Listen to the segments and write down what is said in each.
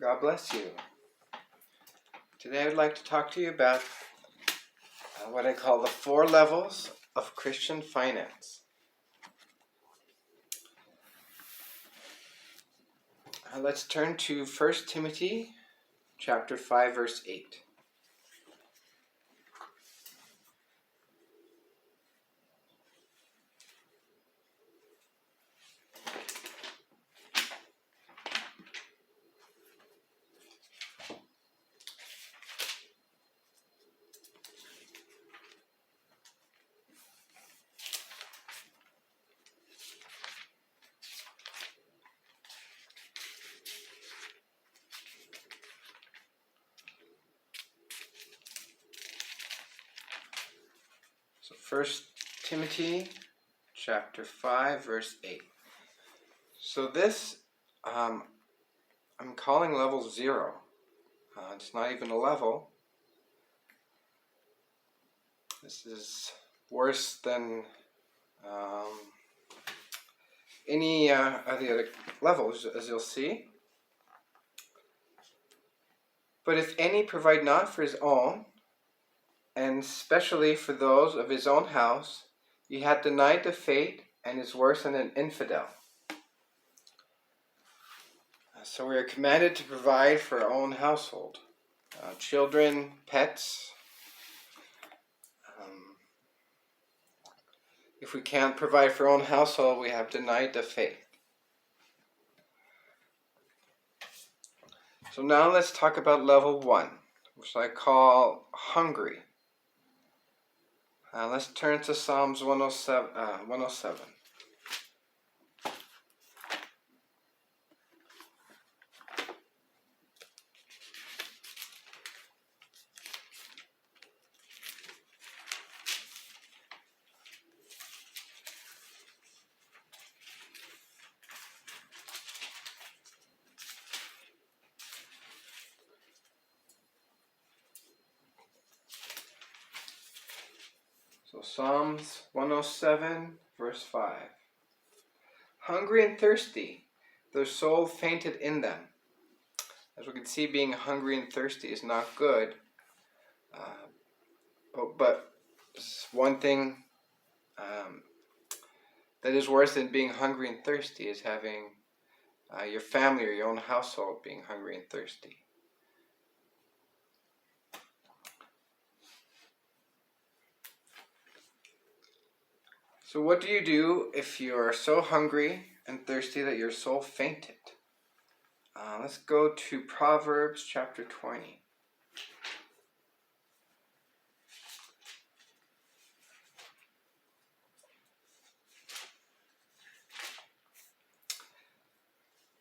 God bless you. Today I'd like to talk to you about what I call the 4 levels of Christian finance. Let's turn to 1 Timothy chapter 5, verse 8. So 1 Timothy chapter 5, verse 8. So this I'm calling level 0. It's not even a level. This is worse than any of the other levels, as you'll see. But if any provide not for his own, and especially for those of his own house, he hath denied the faith and is worse than an infidel. So we are commanded to provide for our own household. Children, pets. If we can't provide for our own household, we have denied the faith. So now let's talk about level 1, which I call hungry. Let's turn to Psalms 107. So Psalms 107, verse 5. Hungry and thirsty, their soul fainted in them. As we can see, being hungry and thirsty is not good. But one thing that is worse than being hungry and thirsty is having your family or your own household being hungry and thirsty. So what do you do if you are so hungry and thirsty that your soul fainted? Let's go to Proverbs chapter 20.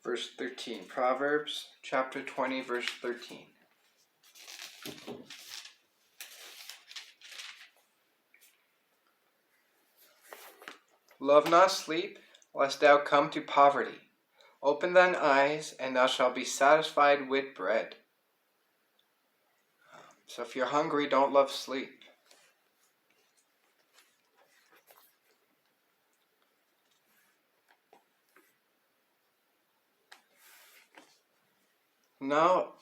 Verse 13. Proverbs chapter 20, verse 13. Love not sleep, lest thou come to poverty. Open thine eyes, and thou shalt be satisfied with bread. So if you're hungry, don't love sleep. Now,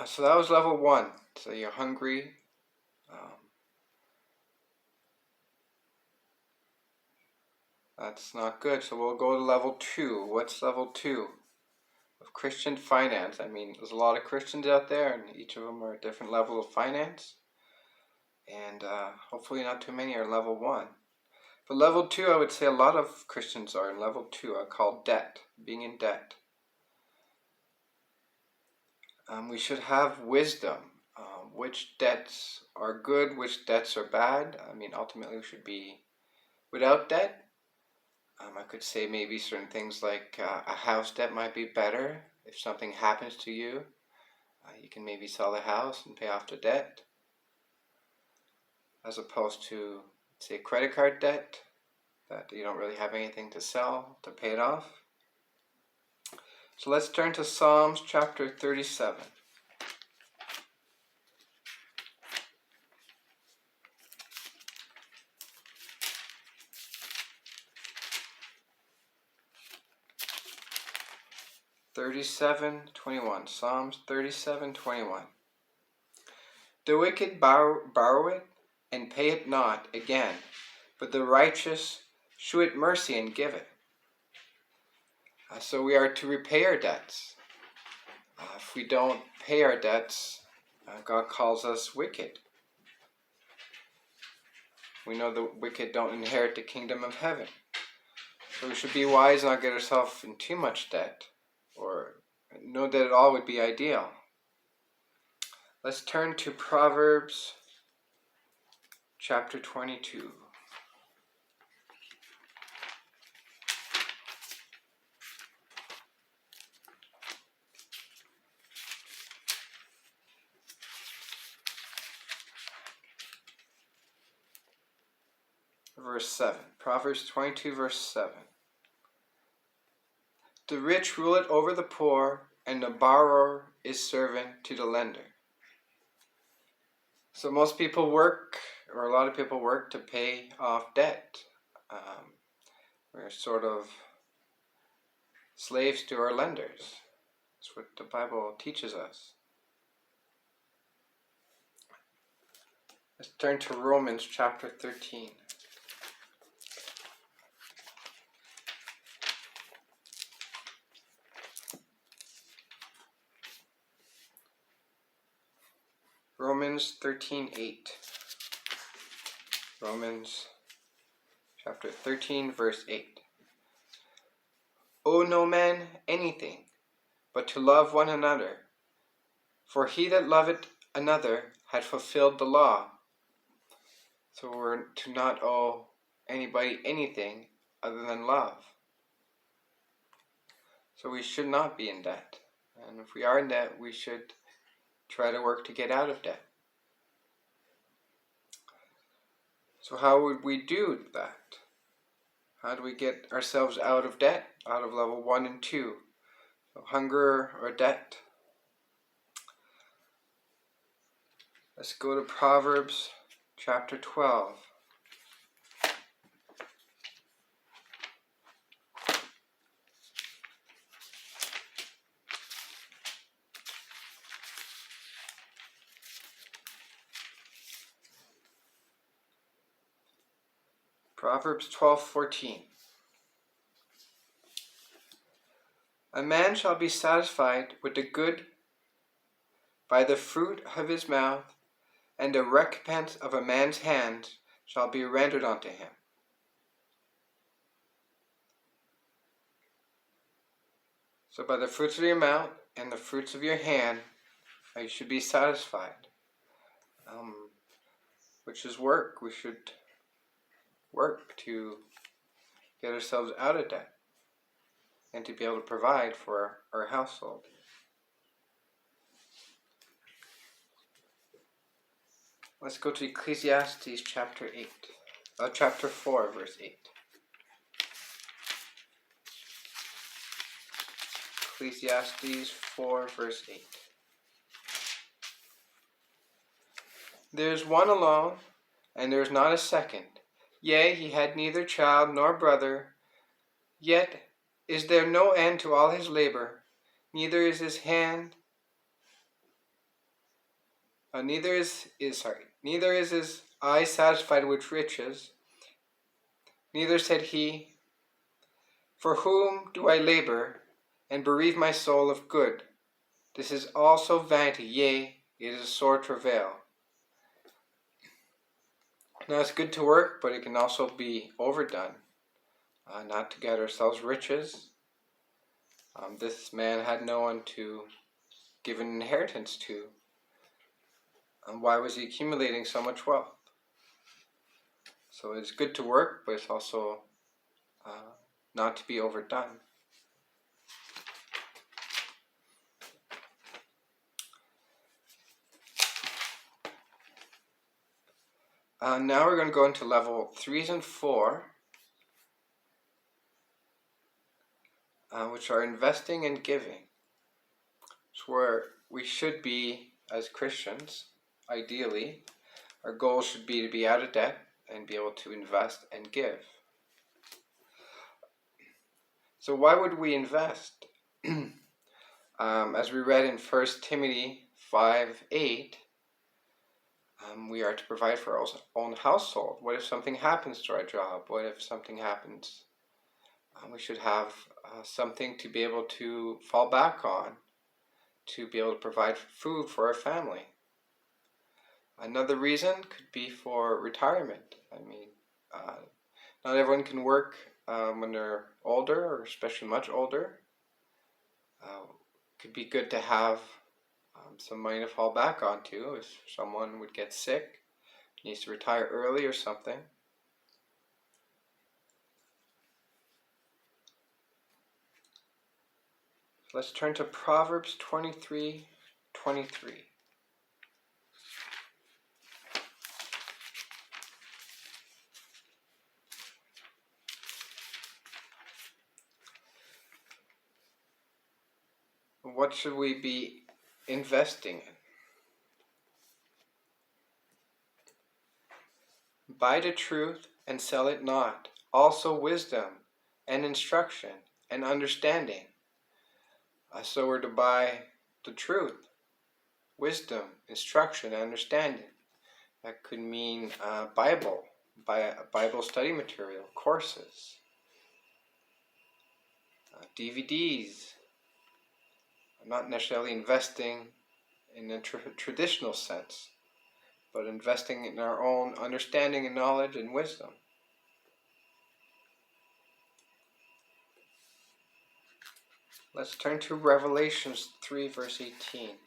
so that was level 1. So you're hungry. That's not good. So we'll go to level 2. What's level 2 of Christian finance? I mean, there's a lot of Christians out there, and each of them are a different level of finance. And hopefully not too many are level 1. But level 2, I would say a lot of Christians are in level 2. I call debt, being in debt. We should have wisdom. Which debts are good, which debts are bad. I mean, ultimately we should be without debt. I could say maybe certain things like a house debt might be better. If something happens to you, you can maybe sell the house and pay off the debt, as opposed to, say, credit card debt that you don't really have anything to sell to pay it off. So let's turn to Psalms chapter 37. 37:21. Psalms 37:21. The wicked borrow it and pay it not again, but the righteous shew it mercy and give it. So we are to repay our debts. If we don't pay our debts, God calls us wicked. We know the wicked don't inherit the kingdom of heaven. So we should be wise, not get ourselves in too much debt, or no debt at all would be ideal. Let's turn to Proverbs chapter 22. Verse 7. Proverbs 22, verse 7. The rich rule it over the poor, and the borrower is servant to the lender. So most people work, or a lot of people work to pay off debt. We're sort of slaves to our lenders. That's what the Bible teaches us. Let's turn to Romans chapter 13. Romans 13:8. Romans chapter 13, verse 8. Owe no man anything, but to love one another. For he that loveth another had fulfilled the law. So we're to not owe anybody anything other than love. So we should not be in debt. And if we are in debt, we should try to work to get out of debt. So how would we do that? How do we get ourselves out of debt, out of level 1 and 2? So hunger or debt. Let's go to Proverbs chapter 12. Proverbs 12:14. A man shall be satisfied with the good by the fruit of his mouth, and the recompense of a man's hands shall be rendered unto him. So by the fruits of your mouth and the fruits of your hand, you should be satisfied. Which is work. We should work to get ourselves out of debt and to be able to provide for our household. Let's go to Ecclesiastes chapter 4, verse 8. Ecclesiastes 4, verse 8. There is one alone, and there is not a second. Yea, he had neither child nor brother, yet is there no end to all his labor, neither is his eye satisfied with riches. Neither said he, for whom do I labor, and bereave my soul of good? This is also vanity, yea, it is a sore travail. Now it's good to work, but it can also be overdone. Not to get ourselves riches. This man had no one to give an inheritance to. Why was he accumulating so much wealth? So it's good to work, but it's also not to be overdone. Now we're going to go into level 3s and 4, which are investing and giving. It's where we should be as Christians, ideally. Our goal should be to be out of debt and be able to invest and give. So why would we invest? As we read in 1 Timothy 5:8, we are to provide for our own household. What if something happens to our job? What if something happens? We should have something to be able to fall back on, to be able to provide food for our family. Another reason could be for retirement. I mean, not everyone can work when they're older, or especially much older. Could be good to have some money to fall back onto if someone would get sick, needs to retire early or something. Let's turn to Proverbs 23:23. What should we be investing in? Buy the truth and sell it not, also wisdom and instruction and understanding. So we're to buy the truth, wisdom, instruction, and understanding. That could mean Bible study material, courses, DVDs. Not necessarily investing in a traditional sense, but investing in our own understanding and knowledge and wisdom. Let's turn to Revelations 3, verse 18.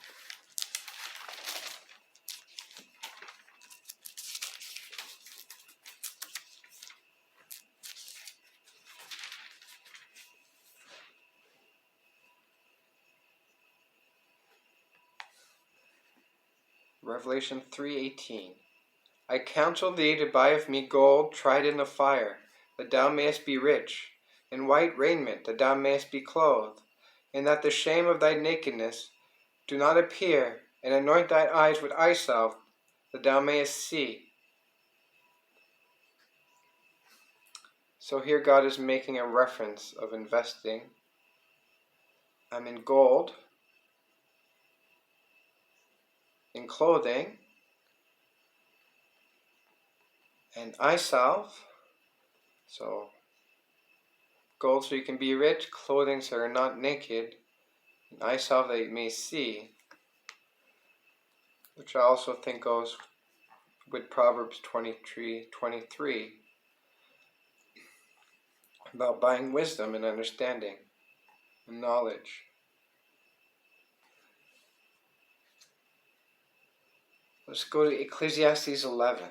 Revelation 3:18. I counsel thee to buy of me gold tried in the fire, that thou mayest be rich, and white raiment, that thou mayest be clothed, and that the shame of thy nakedness do not appear, and anoint thy eyes with eye salve, that thou mayest see. So here God is making a reference of investing in gold, in clothing, and eye salve. So gold so you can be rich, clothing so you're not naked, and eye salve that you may see, which I also think goes with Proverbs 23:23 about buying wisdom and understanding and knowledge. Let's go to Ecclesiastes 11.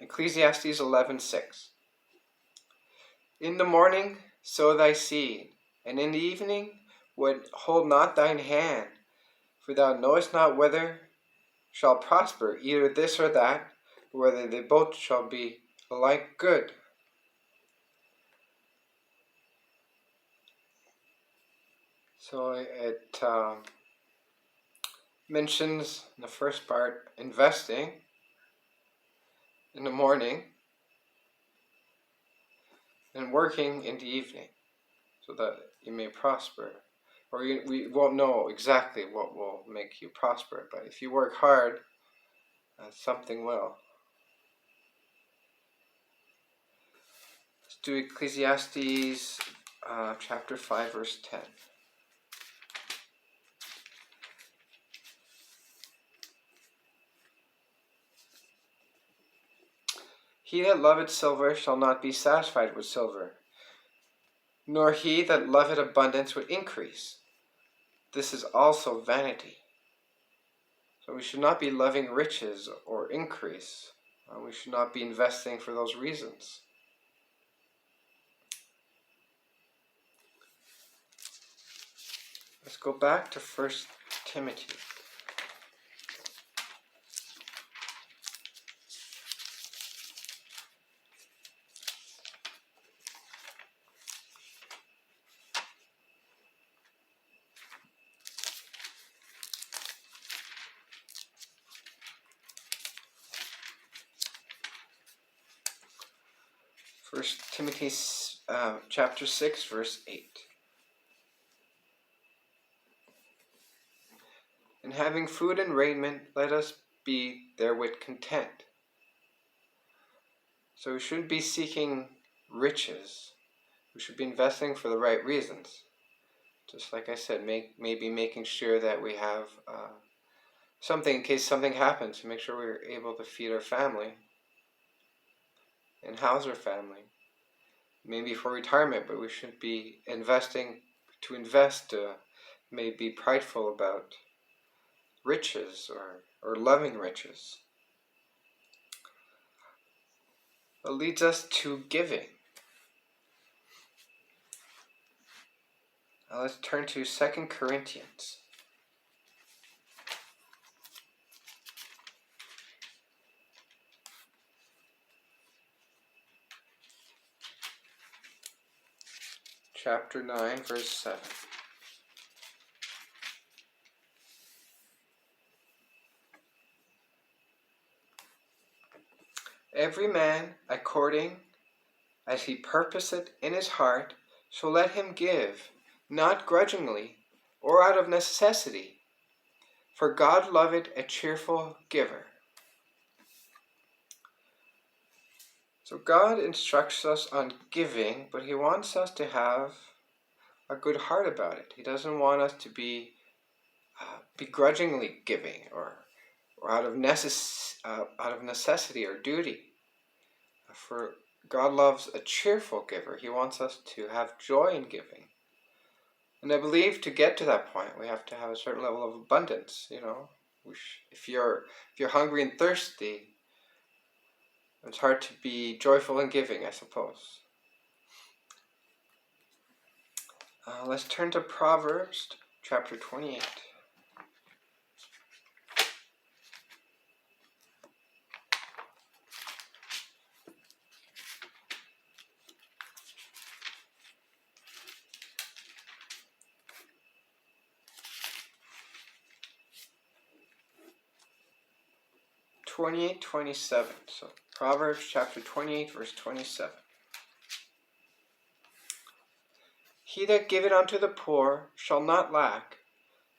Ecclesiastes 11:6. In the morning sow thy seed, and in the evening hold not thine hand, for thou knowest not whether shall prosper either this or that, or whether they both shall be alike good. So it mentions in the first part investing in the morning and working in the evening, so that you may prosper. Or we won't know exactly what will make you prosper, but if you work hard, something will. Let's do Ecclesiastes chapter 5, verse 10. He that loveth silver shall not be satisfied with silver, nor he that loveth abundance with increase. This is also vanity. So we should not be loving riches or increase. We should not be investing for those reasons. Let's go back to 1 Timoty. 1 Timothy chapter 6, verse 8. And having food and raiment, let us be therewith content. So we shouldn't be seeking riches. We should be investing for the right reasons. Just like I said, maybe making sure that we have something in case something happens, to make sure we're able to feed our family and house our family. Maybe for retirement, but we shouldn't be investing to invest, maybe be prideful about riches or loving riches. It leads us to giving. Now let's turn to 2 Corinthians. Chapter 9, verse 7. Every man, according as he purposeth in his heart, so let him give, not grudgingly, or out of necessity, for God loveth a cheerful giver. So God instructs us on giving, but He wants us to have a good heart about it. He doesn't want us to be begrudgingly giving or out of necessity or duty. For God loves a cheerful giver. He wants us to have joy in giving. And I believe to get to that point, we have to have a certain level of abundance. If you're hungry and thirsty, it's hard to be joyful in giving, I suppose. Let's turn to Proverbs chapter 28. #28, 27. So Proverbs chapter 28, verse 27. He that giveth unto the poor shall not lack,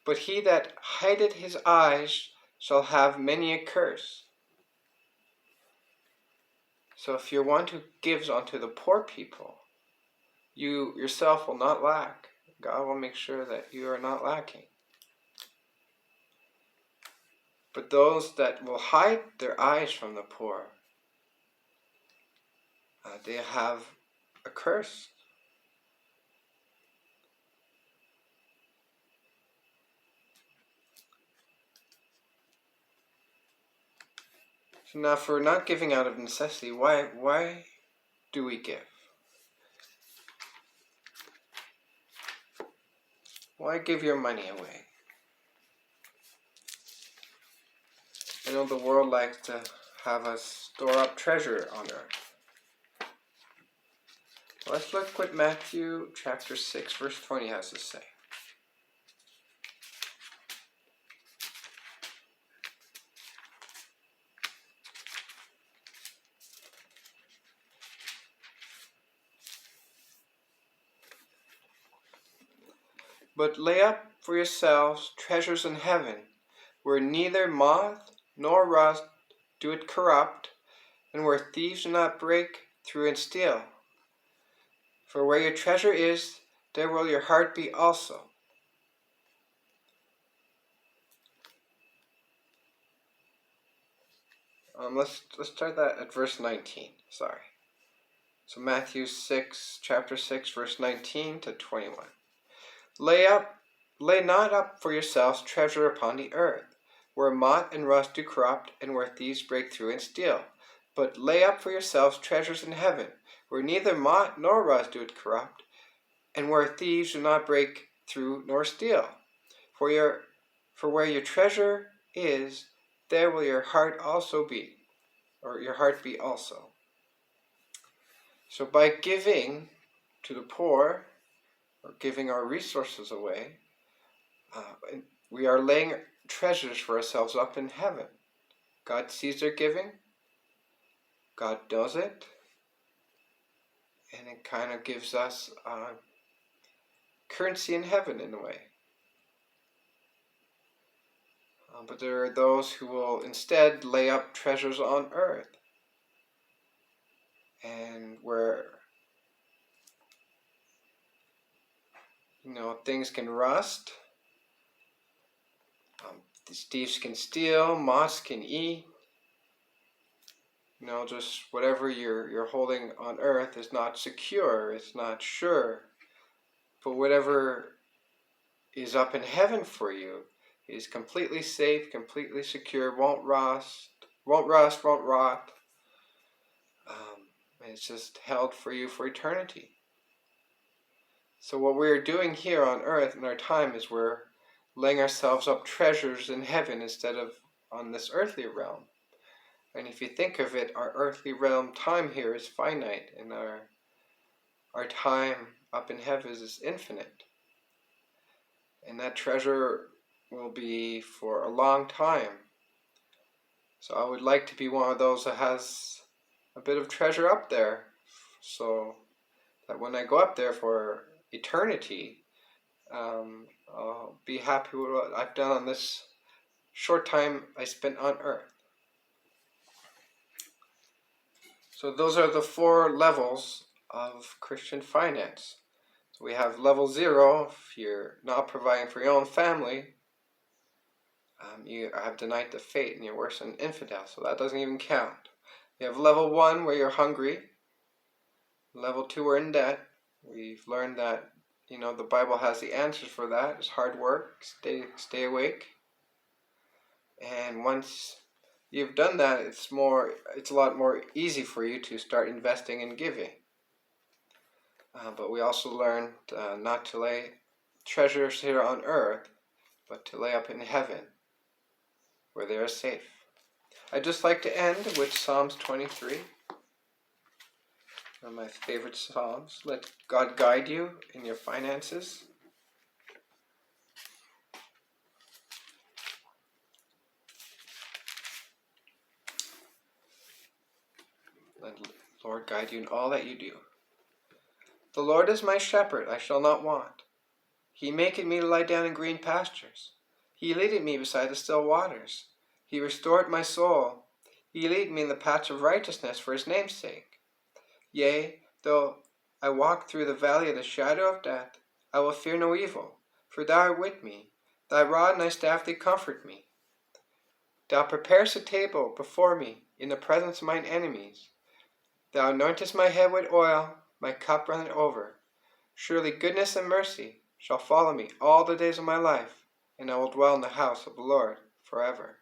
but he that hideth his eyes shall have many a curse. So if you're one who gives unto the poor people, you yourself will not lack. God will make sure that you are not lacking. But those that will hide their eyes from the poor, they have a curse. So now, if we're not giving out of necessity, why do we give? Why give your money away? I know the world likes to have us store up treasure on earth. Let's look what Matthew chapter 6, verse 20 has to say. But lay up for yourselves treasures in heaven, where neither moth nor rust do it corrupt, and where thieves do not break through and steal. For where your treasure is, there will your heart be also. Let's start that at verse 19. Sorry. So Matthew 6, chapter 6, verse 19 to 21. Lay not up for yourselves treasure upon the earth, where moth and rust do corrupt, and where thieves break through and steal. But lay up for yourselves treasures in heaven, where neither moth nor rust do it corrupt, and where thieves do not break through nor steal. For For where your treasure is, there will your heart also be, or your heart be also. So by giving to the poor, or giving our resources away, we are laying treasures for ourselves up in heaven. God sees our giving, God does it, and it kind of gives us currency in heaven in a way. But there are those who will instead lay up treasures on earth, and where things can rust, thieves can steal, moths can eat. Just whatever you're holding on earth is not secure, it's not sure. But whatever is up in heaven for you is completely safe, completely secure, won't rot. It's just held for you for eternity. So what we're doing here on earth in our time is we're laying ourselves up treasures in heaven instead of on this earthly realm. And if you think of it, our earthly realm time here is finite, and our time up in heaven is infinite. And that treasure will be for a long time. So I would like to be one of those that has a bit of treasure up there, so that when I go up there for eternity, I'll be happy with what I've done on this short time I spent on earth. So those are the 4 levels of Christian finance. So we have level 0, if you're not providing for your own family, you have denied the faith and you're worse than an infidel, so that doesn't even count. You have level 1 where you're hungry. Level 2 we're in debt. We've learned that the Bible has the answers for that. It's hard work, stay awake. And once you've done that, it's a lot more easy for you to start investing and giving. But we also learned not to lay treasures here on earth, but to lay up in heaven, where they are safe. I'd just like to end with Psalms 23. One of my favorite Psalms. Let God guide you in your finances. Let the Lord guide you in all that you do. The Lord is my shepherd, I shall not want. He maketh me to lie down in green pastures. He leadeth me beside the still waters. He restored my soul. He leadeth me in the paths of righteousness for his name's sake. Yea, though I walk through the valley of the shadow of death, I will fear no evil, for thou art with me. Thy rod and thy staff they comfort me. Thou preparest a table before me in the presence of mine enemies. Thou anointest my head with oil, my cup runneth over. Surely goodness and mercy shall follow me all the days of my life, and I will dwell in the house of the Lord forever.